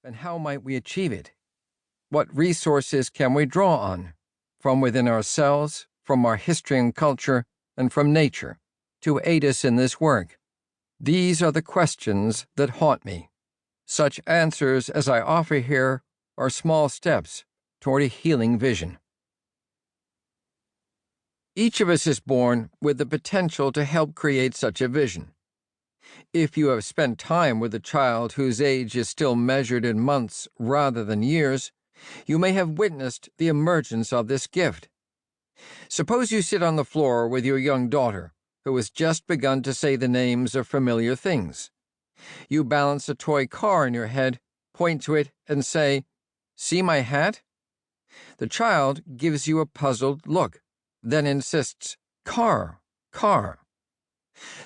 and how might we achieve it? What resources can we draw on, from within ourselves, from our history and culture, and from nature, to aid us in this work? These are the questions that haunt me. Such answers as I offer here are small steps toward a healing vision. Each of us is born with the potential to help create such a vision. If you have spent time with a child whose age is still measured in months rather than years, you may have witnessed the emergence of this gift. Suppose you sit on the floor with your young daughter, who has just begun to say the names of familiar things. You balance a toy car in your head, point to it, and say, "See my hat?" The child gives you a puzzled look, then insists, "Car, car."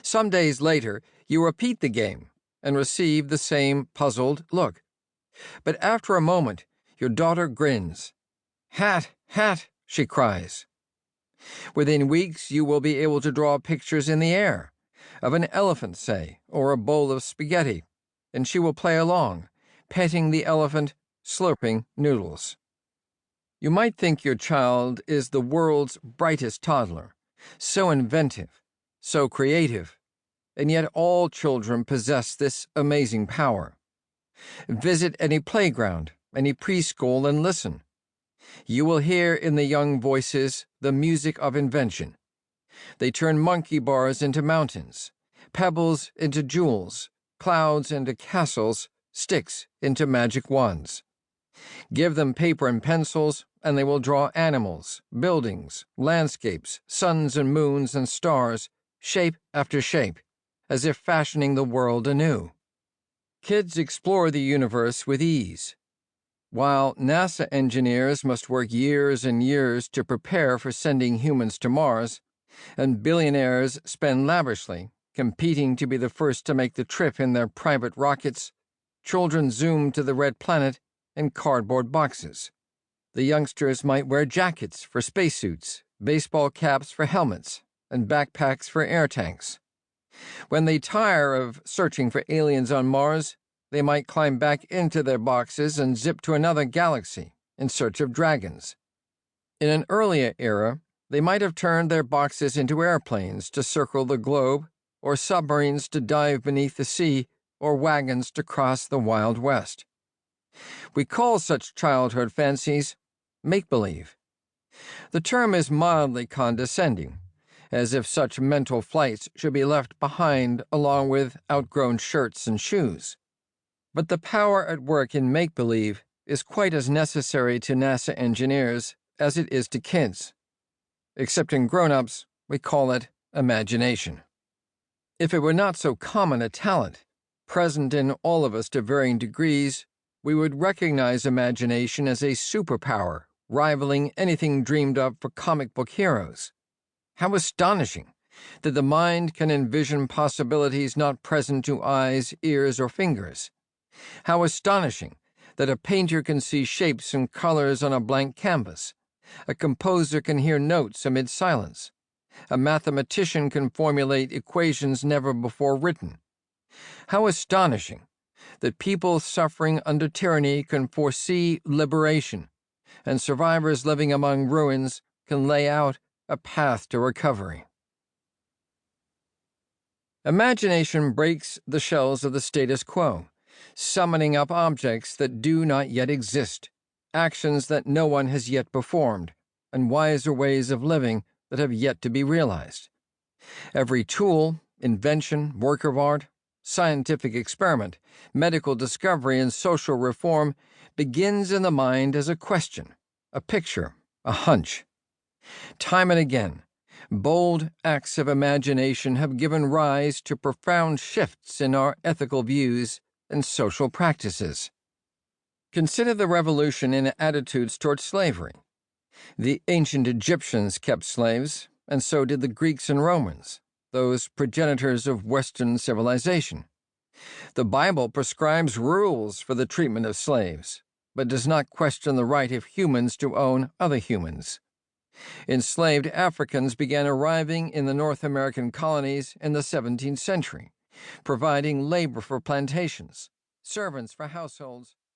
Some days later, you repeat the game and receive the same puzzled look. But after a moment, your daughter grins. "Hat, hat," she cries. Within weeks, you will be able to draw pictures in the air, of an elephant, say, or a bowl of spaghetti, and she will play along, petting the elephant, slurping noodles. You might think your child is the world's brightest toddler, so inventive, so creative, and yet all children possess this amazing power. Visit any playground, any preschool, and listen. You will hear in the young voices the music of invention. They turn monkey bars into mountains, pebbles into jewels, clouds into castles, sticks into magic wands. Give them paper and pencils, and they will draw animals, buildings, landscapes, suns and moons and stars, shape after shape, as if fashioning the world anew. Kids explore the universe with ease. While NASA engineers must work years and years to prepare for sending humans to Mars, and billionaires spend lavishly, competing to be the first to make the trip in their private rockets, children zoom to the red planet in cardboard boxes. The youngsters might wear jackets for spacesuits, baseball caps for helmets, and backpacks for air tanks. When they tire of searching for aliens on Mars, they might climb back into their boxes and zip to another galaxy in search of dragons. In an earlier era, they might have turned their boxes into airplanes to circle the globe, or submarines to dive beneath the sea, or wagons to cross the Wild West. We call such childhood fancies make-believe. The term is mildly condescending, as if such mental flights should be left behind along with outgrown shirts and shoes. But the power at work in make-believe is quite as necessary to NASA engineers as it is to kids. Except in grown-ups, we call it imagination. If it were not so common a talent, present in all of us to varying degrees, we would recognize imagination as a superpower, rivaling anything dreamed up for comic book heroes. How astonishing that the mind can envision possibilities not present to eyes, ears, or fingers. How astonishing that a painter can see shapes and colors on a blank canvas. A composer can hear notes amid silence. A mathematician can formulate equations never before written. How astonishing that people suffering under tyranny can foresee liberation, and survivors living among ruins can lay out a path to recovery. Imagination breaks the shells of the status quo, summoning up objects that do not yet exist, actions that no one has yet performed, and wiser ways of living that have yet to be realized. Every tool, invention, work of art, scientific experiment, medical discovery, and social reform begins in the mind as a question, a picture, a hunch. Time and again, bold acts of imagination have given rise to profound shifts in our ethical views and social practices. Consider the revolution in attitudes toward slavery. The ancient Egyptians kept slaves, and so did the Greeks and Romans, those progenitors of Western civilization. The Bible prescribes rules for the treatment of slaves, but does not question the right of humans to own other humans. Enslaved Africans began arriving in the North American colonies in the 17th century, providing labor for plantations, servants for households,